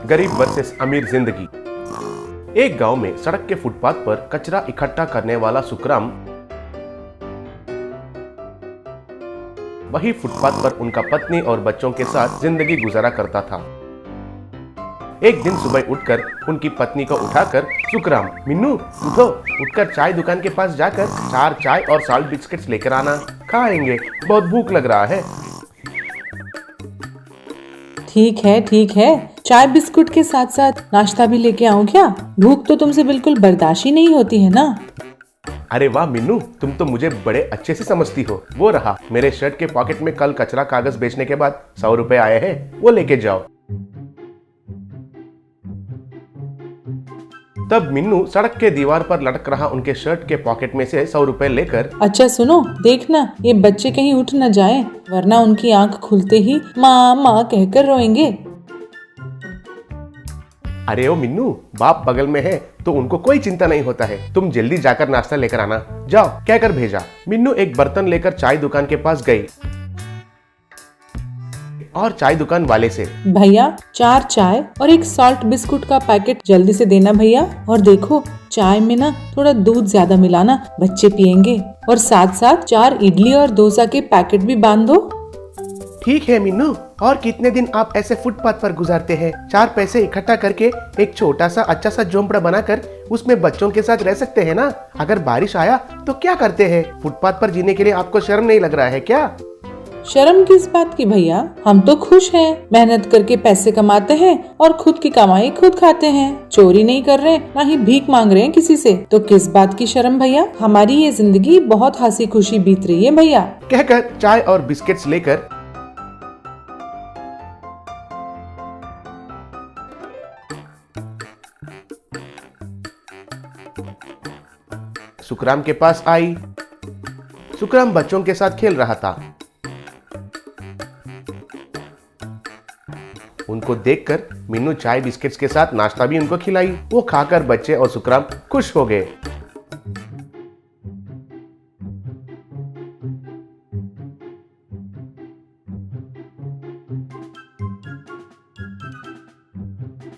गरीब वर्सेस अमीर जिंदगी। एक गांव में सड़क के फुटपाथ पर कचरा इकट्ठा करने वाला सुखराम वही फुटपाथ पर उनका पत्नी और बच्चों के साथ जिंदगी गुजारा करता था। एक दिन सुबह उठकर उनकी पत्नी को उठाकर सुखराम, मिन्नू उठो, उठकर चाय दुकान के पास जाकर 4 चाय और साल्ट बिस्किट्स लेकर आना, खाएंगे, बहुत भूख लग रहा है। ठीक है, चाय बिस्कुट के साथ साथ नाश्ता भी लेके आऊं क्या? भूख तो तुमसे बिल्कुल बर्दाश्त ही नहीं होती है ना। अरे वाह मिन्नू, तुम तो मुझे बड़े अच्छे से समझती हो। वो रहा मेरे शर्ट के पॉकेट में कल कचरा कागज बेचने के बाद 100 रुपए आए हैं, वो लेके जाओ। तब मिन्नू सड़क के दीवार पर लटक रहा उनके शर्ट के पॉकेट में से 100 रुपए लेकर, अच्छा सुनो, देखना ये बच्चे कहीं उठ न जाएं, वरना उनकी आंख खुलते ही माँ माँ कहकर रोएंगे। अरे ओ मिन्नू, बाप बगल में है तो उनको कोई चिंता नहीं होता है, तुम जल्दी जाकर नाश्ता लेकर आना, जाओ कहकर भेजा। मिन्नू एक बर्तन लेकर चाय दुकान के पास गई और चाय दुकान वाले से, भैया 4 चाय और 1 सॉल्ट बिस्कुट का पैकेट जल्दी से देना भैया, और देखो चाय में ना थोड़ा दूध ज्यादा मिलाना, बच्चे पियेंगे, और साथ साथ 4 इडली और डोसा के पैकेट भी बांध दो। ठीक है मिन्नू, और कितने दिन आप ऐसे फुटपाथ पर गुजारते हैं? 4 पैसे इकट्ठा करके एक छोटा सा अच्छा सा झोंपड़ा बनाकर उसमें बच्चों के साथ रह सकते हैं ना। अगर बारिश आया तो क्या करते हैं? फुटपाथ पर जीने के लिए आपको शर्म नहीं लग रहा है क्या? शर्म किस बात की भैया, हम तो खुश हैं, मेहनत करके पैसे कमाते हैं और खुद की कमाई खुद खाते हैं, चोरी नहीं कर रहे, ना ही भीख मांग रहे हैं किसी से, तो किस बात की शर्म भैया। हमारी ये जिंदगी बहुत हंसी खुशी बीत रही है भैया। कहकर चाय और बिस्किट्स लेकर सुखराम के पास आई। सुखराम बच्चों के साथ खेल रहा था। उनको देखकर मिन्नू चाय बिस्किट्स के साथ नाश्ता भी उनको खिलाई। वो खाकर बच्चे और सुखराम खुश हो गए।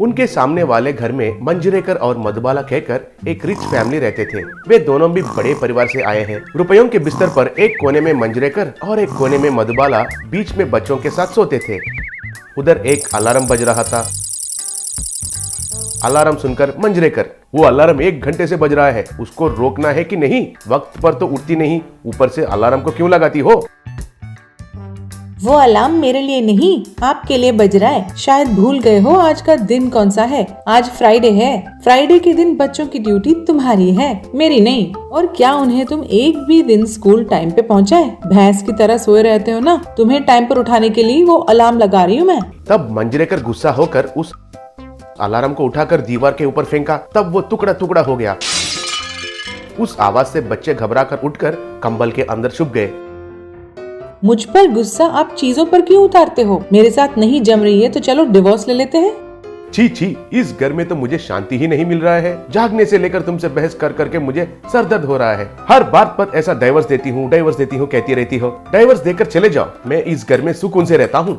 उनके सामने वाले घर में मंजरेकर और मधुबाला कहकर एक रिच फैमिली रहते थे। वे दोनों भी बड़े परिवार से आए हैं। रुपयों के बिस्तर पर एक कोने में मंजरेकर और एक कोने में मधुबाला बीच में बच्चों के साथ सोते थे। उधर एक अलार्म बज रहा था। अलार्म सुनकर मंजरेकर, वो अलार्म 1 घंटे से बज रहा है, उसको रोकना है कि नहीं? वक्त पर तो उठती नहीं, ऊपर से अलार्म को क्यों लगाती हो? वो अलार्म मेरे लिए नहीं, आपके लिए बज रहा है। शायद भूल गए हो आज का दिन कौन सा है। आज फ्राइडे है। फ्राइडे के दिन बच्चों की ड्यूटी तुम्हारी है, मेरी नहीं। और क्या उन्हें तुम एक भी दिन स्कूल टाइम पे पहुंचाए? भैंस की तरह सोए रहते हो ना। तुम्हें टाइम पर उठाने के लिए वो अलार्म लगा रही हूँ मैं। तब मंजरेकर गुस्सा होकर उस अलार्म को उठाकर दीवार के ऊपर फेंका। तब वो टुकड़ा टुकड़ा हो गया। उस आवाज से बच्चे घबराकर उठकर कंबल के अंदर छुप गए। मुझ पर गुस्सा आप चीजों पर क्यों उतारते हो? मेरे साथ नहीं जम रही है तो चलो डिवोर्स ले लेते हैं। छी, इस घर में तो मुझे शांति ही नहीं मिल रहा है। जागने से लेकर तुमसे बहस कर करके मुझे सर दर्द हो रहा है। हर बात पर ऐसा डाइवर्स देती हूँ कहती रहती हो। डाइवर्स देकर चले जाओ, मैं इस घर में सुकून से रहता हूँ।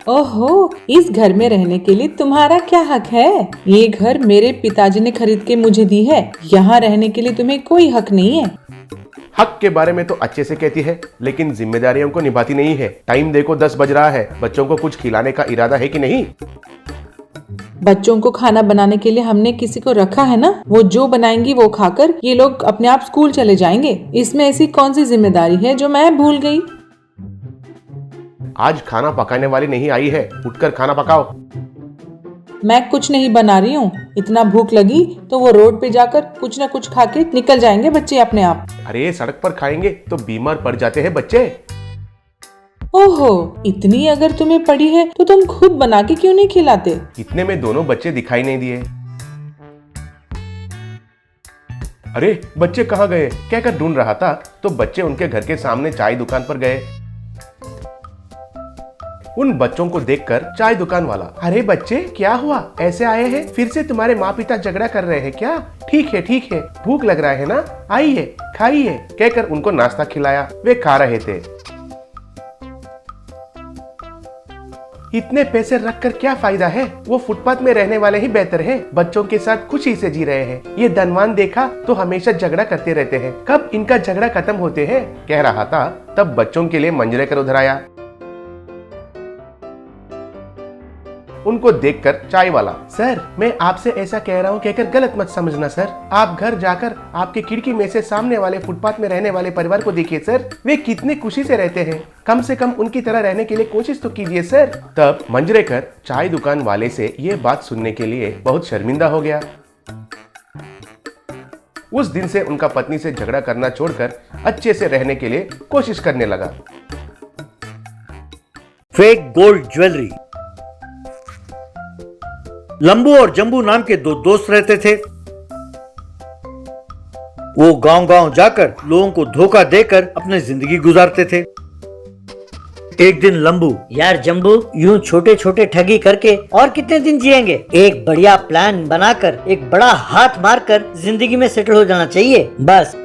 ओहो, इस घर में रहने के लिए तुम्हारा क्या हक है? ये घर मेरे पिताजी ने खरीद के मुझे दी है। यहाँ रहने के लिए तुम्हें कोई हक नहीं है। हक के बारे में तो अच्छे से कहती है, लेकिन जिम्मेदारियों को निभाती नहीं है। टाइम देखो 10 बज रहा है। बच्चों को कुछ खिलाने का इरादा है कि नहीं? बच्चों को खाना बनाने के लिए हमने किसी को रखा है ना। वो जो बनाएंगी वो खाकर ये लोग अपने आप स्कूल चले जाएंगे। इसमें ऐसी कौन सी जिम्मेदारी है जो मैं भूल गई? आज खाना पकाने वाली नहीं आई है, उठकर खाना पकाओ। मैं कुछ नहीं बना रही हूँ। इतना भूख लगी तो वो रोड पे जाकर कुछ न कुछ खा के निकल जाएंगे बच्चे अपने आप। अरे सड़क पर खाएंगे तो बीमार पड़ जाते हैं बच्चे। ओहो, इतनी अगर तुम्हें पड़ी है तो तुम खुद बना के क्यों नहीं खिलाते? इतने में दोनों बच्चे दिखाई नहीं दिए। अरे बच्चे कहाँ गए कहकर ढूंढ रहा था तो बच्चे उनके घर के सामने चाय दुकान पर गए। उन बच्चों को देखकर चाय दुकान वाला, अरे बच्चे क्या हुआ, ऐसे आए हैं? फिर से तुम्हारे माँ पिता झगड़ा कर रहे हैं क्या? ठीक है, भूख लग रहा है ना, आइए खाइए कहकर उनको नाश्ता खिलाया। वे खा रहे थे। इतने पैसे रख कर क्या फायदा है, वो फुटपाथ में रहने वाले ही बेहतर हैं। बच्चों के साथ खुशी से जी रहे हैं। ये धनवान देखा तो हमेशा झगड़ा करते रहते हैं, कब इनका झगड़ा खत्म होते हैं, कह रहा था। तब बच्चों के लिए मंजरेकर उधर आया। उनको देखकर चाय वाला, सर मैं आपसे ऐसा कह रहा हूँ कहकर गलत मत समझना सर। आप घर जाकर आपकी खिड़की में से सामने वाले फुटपाथ में रहने वाले परिवार को देखिए सर, वे कितने खुशी से रहते हैं। कम से कम उनकी तरह रहने के लिए कोशिश तो कीजिए सर। तब मंजरेकर चाय दुकान वाले से ये बात सुनने के लिए बहुत शर्मिंदा हो गया। उस दिन से उनका पत्नी से झगड़ा करना छोड़कर अच्छे से रहने के लिए कोशिश करने लगा। Fake gold jewellery. लंबू और जंबू नाम के दो दोस्त रहते थे। वो गांव-गांव जाकर लोगों को धोखा देकर अपनी जिंदगी गुजारते थे। एक दिन लंबू, यार जंबू, यूं छोटे छोटे ठगी करके और कितने दिन जिएंगे? एक बढ़िया प्लान बनाकर एक बड़ा हाथ मारकर जिंदगी में सेटल हो जाना चाहिए बस।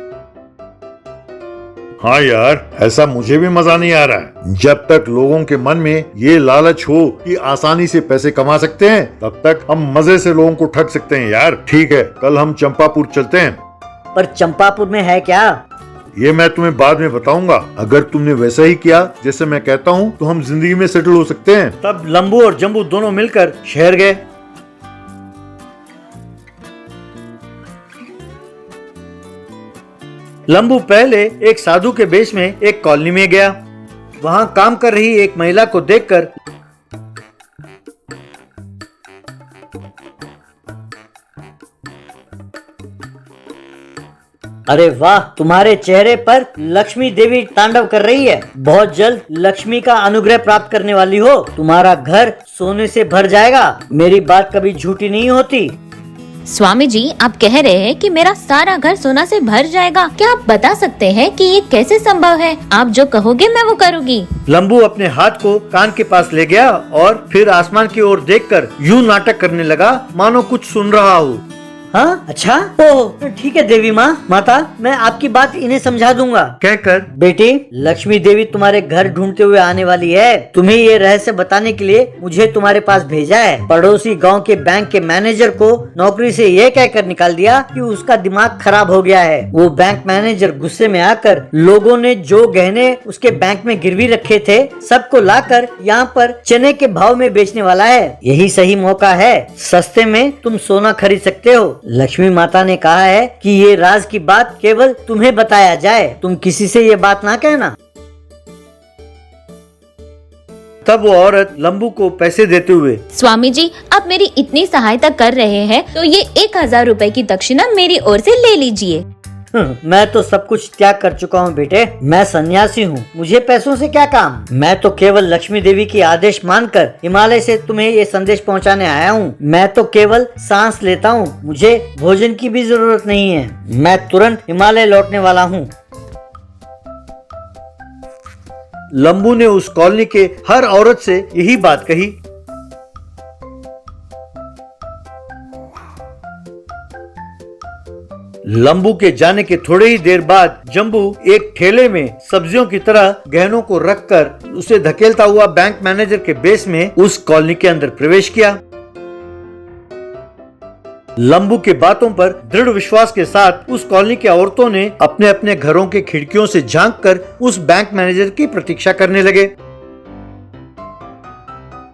हाँ यार, ऐसा मुझे भी मजा नहीं आ रहा है। जब तक लोगों के मन में ये लालच हो कि आसानी से पैसे कमा सकते हैं, तब तक हम मजे से लोगों को ठग सकते हैं यार। ठीक है, कल हम चंपापुर चलते हैं। पर चंपापुर में है क्या? ये मैं तुम्हें बाद में बताऊंगा। अगर तुमने वैसा ही किया जैसे मैं कहता हूँ तो हम जिंदगी में सेटल हो सकते हैं। तब लंबू और जंबू दोनों मिलकर शहर गए। लंबू पहले एक साधु के वेश में एक कॉलोनी में गया। वहां काम कर रही एक महिला को देखकर अरे वाह, तुम्हारे चेहरे पर लक्ष्मी देवी तांडव कर रही है। बहुत जल्द लक्ष्मी का अनुग्रह प्राप्त करने वाली हो। तुम्हारा घर सोने से भर जाएगा। मेरी बात कभी झूठी नहीं होती। स्वामी जी, आप कह रहे हैं कि मेरा सारा घर सोना से भर जाएगा। क्या आप बता सकते हैं कि ये कैसे संभव है? आप जो कहोगे मैं वो करूँगी। लंबू अपने हाथ को कान के पास ले गया और फिर आसमान की ओर देखकर यूं नाटक करने लगा मानो कुछ सुन रहा हो। हाँ, अच्छा, ओह ठीक है देवी माँ, माता, मैं आपकी बात इन्हें समझा दूंगा। कहकर बेटी, लक्ष्मी देवी तुम्हारे घर ढूंढते हुए आने वाली है। तुम्हें ये रहस्य बताने के लिए मुझे तुम्हारे पास भेजा है। पड़ोसी गांव के बैंक के मैनेजर को नौकरी से ये कहकर निकाल दिया कि उसका दिमाग खराब हो गया है। वो बैंक मैनेजर गुस्से में आकर लोगों ने जो गहने उसके बैंक में गिरवी रखे थे सबको लाकर यहाँ पर चने के भाव में बेचने वाला है। यही सही मौका है, सस्ते में तुम सोना खरीद सकते हो। लक्ष्मी माता ने कहा है कि ये राज की बात केवल तुम्हें बताया जाए। तुम किसी से ये बात ना कहना। तब वो औरत लंबू को पैसे देते हुए, स्वामी जी, आप मेरी इतनी सहायता कर रहे हैं तो ये 1000 रुपए की दक्षिणा मेरी ओर से ले लीजिए। मैं तो सब कुछ त्याग कर चुका हूँ बेटे। मैं सन्यासी हूँ, मुझे पैसों से क्या काम। मैं तो केवल लक्ष्मी देवी की आदेश मानकर हिमालय से तुम्हें ये संदेश पहुँचाने आया हूँ। मैं तो केवल सांस लेता हूँ, मुझे भोजन की भी जरूरत नहीं है। मैं तुरंत हिमालय लौटने वाला हूँ। लंबू ने उस कॉलोनी के हर औरत से यही बात कही। लंबू के जाने के थोड़े ही देर बाद जंबू एक ठेले में सब्जियों की तरह गहनों को रखकर उसे धकेलता हुआ बैंक मैनेजर के बेस में उस कॉलोनी के अंदर प्रवेश किया। लंबू के बातों पर दृढ़ विश्वास के साथ उस कॉलोनी की औरतों ने अपने अपने घरों के खिड़कियों से झांककर उस बैंक मैनेजर की प्रतीक्षा करने लगे।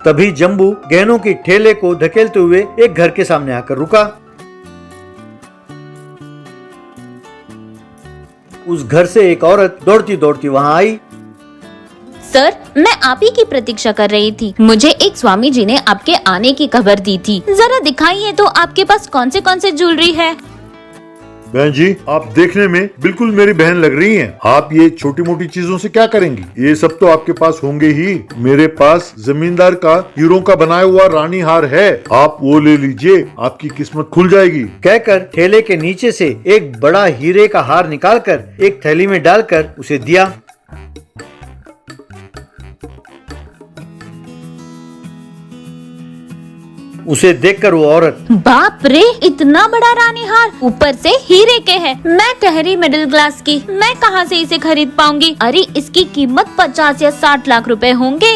तभी जंबू गहनों की ठेले को धकेलते हुए एक घर के सामने आकर रुका। उस घर से एक औरत दौड़ती दौड़ती वहां आई। सर, मैं आप ही की प्रतीक्षा कर रही थी। मुझे एक स्वामी जी ने आपके आने की खबर दी थी। जरा दिखाइए तो आपके पास कौन से ज्वेलरी है। बहन जी, आप देखने में बिल्कुल मेरी बहन लग रही हैं। आप ये छोटी मोटी चीजों से क्या करेंगी? ये सब तो आपके पास होंगे ही। मेरे पास जमींदार का हीरों का बनाया हुआ रानी हार है, आप वो ले लीजिए, आपकी किस्मत खुल जाएगी। कहकर ठेले के नीचे से एक बड़ा हीरे का हार निकालकर एक थैली में डालकर उसे दिया। उसे देखकर वो औरत, बाप रे, इतना बड़ा रानी हार, ऊपर से हीरे के है। मैं ठहरी मिडिल क्लास की, मैं कहाँ से इसे खरीद पाऊंगी? अरे इसकी कीमत 50 या 60 लाख रुपए होंगे।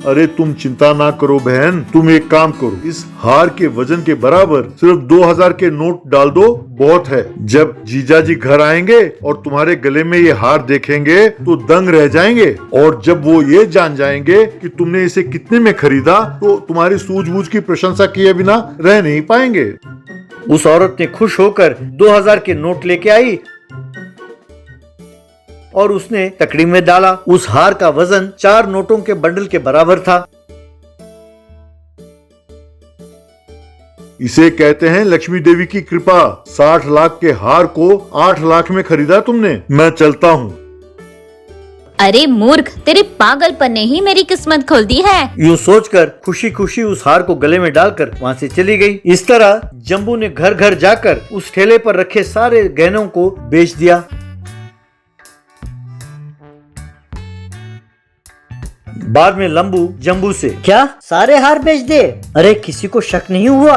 अरे तुम चिंता ना करो बहन, तुम एक काम करो, इस हार के वजन के बराबर सिर्फ 2000 के नोट डाल दो, बहुत है। जब जीजाजी घर आएंगे और तुम्हारे गले में ये हार देखेंगे तो दंग रह जाएंगे, और जब वो ये जान जाएंगे कि तुमने इसे कितने में खरीदा तो तुम्हारी सूझबूझ की प्रशंसा किए बिना रह नहीं पाएंगे। उस औरत ने खुश होकर 2000 के नोट लेके आई और उसने तकड़ी में डाला। उस हार का वजन 4 नोटों के बंडल के बराबर था। इसे कहते हैं लक्ष्मी देवी की कृपा। 60 लाख के हार को 8 लाख में खरीदा तुमने। मैं चलता हूँ। अरे मूर्ख, तेरे पागलपन ने ही मेरी किस्मत खोल दी है। यूं सोचकर खुशी खुशी उस हार को गले में डालकर वहाँ से चली गई। इस तरह जम्बू ने घर घर जाकर उस ठेले पर रखे सारे गहनों को बेच दिया। बाद में लंबू जम्बू से, क्या सारे हार बेच दे? अरे किसी को शक नहीं हुआ?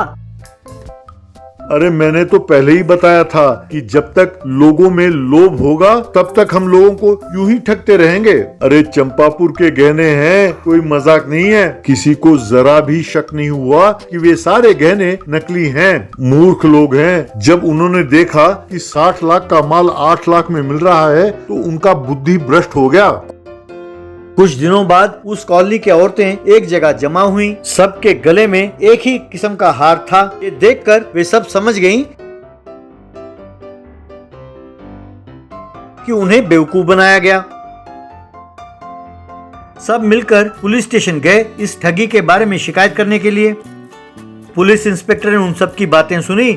अरे मैंने तो पहले ही बताया था कि जब तक लोगों में लोभ होगा तब तक हम लोगों को यूं ही ठगते रहेंगे। अरे चंपापुर के गहने हैं, कोई मजाक नहीं है। किसी को जरा भी शक नहीं हुआ कि वे सारे गहने नकली हैं। मूर्ख लोग हैं। जब उन्होंने देखा कि 60 लाख का माल 8 लाख में मिल रहा है तो उनका बुद्धि भ्रष्ट हो गया। कुछ दिनों बाद उस कॉलोनी की औरतें एक जगह जमा हुई। सबके गले में एक ही किस्म का हार था। ये देखकर वे सब समझ गईं कि उन्हें बेवकूफ बनाया गया। सब मिलकर पुलिस स्टेशन गए इस ठगी के बारे में शिकायत करने के लिए। पुलिस इंस्पेक्टर ने उन सब की बातें सुनी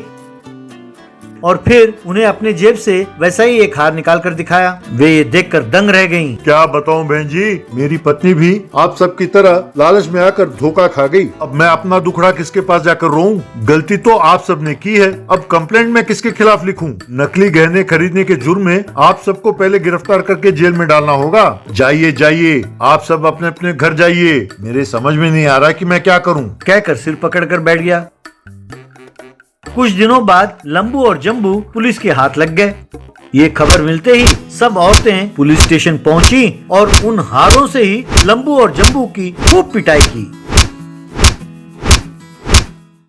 और फिर उन्हें अपने जेब से वैसा ही एक हार निकाल कर दिखाया। वे ये देखकर दंग रह गईं। क्या बताऊं बहन जी, मेरी पत्नी भी आप सबकी तरह लालच में आकर धोखा खा गई। अब मैं अपना दुखड़ा किसके पास जाकर रोऊं? गलती तो आप सबने की है। अब कंप्लेंट मैं किसके खिलाफ लिखूं? नकली गहने खरीदने के जुर्म में आप सबको पहले गिरफ्तार करके जेल में डालना होगा। जाइए जाइए, आप सब अपने अपने घर जाइए। मेरे समझ में नहीं आ रहा कि मैं क्या करूं। कहकर सिर पकड़कर बैठ गया। कुछ दिनों बाद लंबू और जम्बू पुलिस के हाथ लग गए। ये खबर मिलते ही सब औरतें पुलिस स्टेशन पहुंची और उन हारों से ही लंबू और जम्बू की खूब पिटाई की।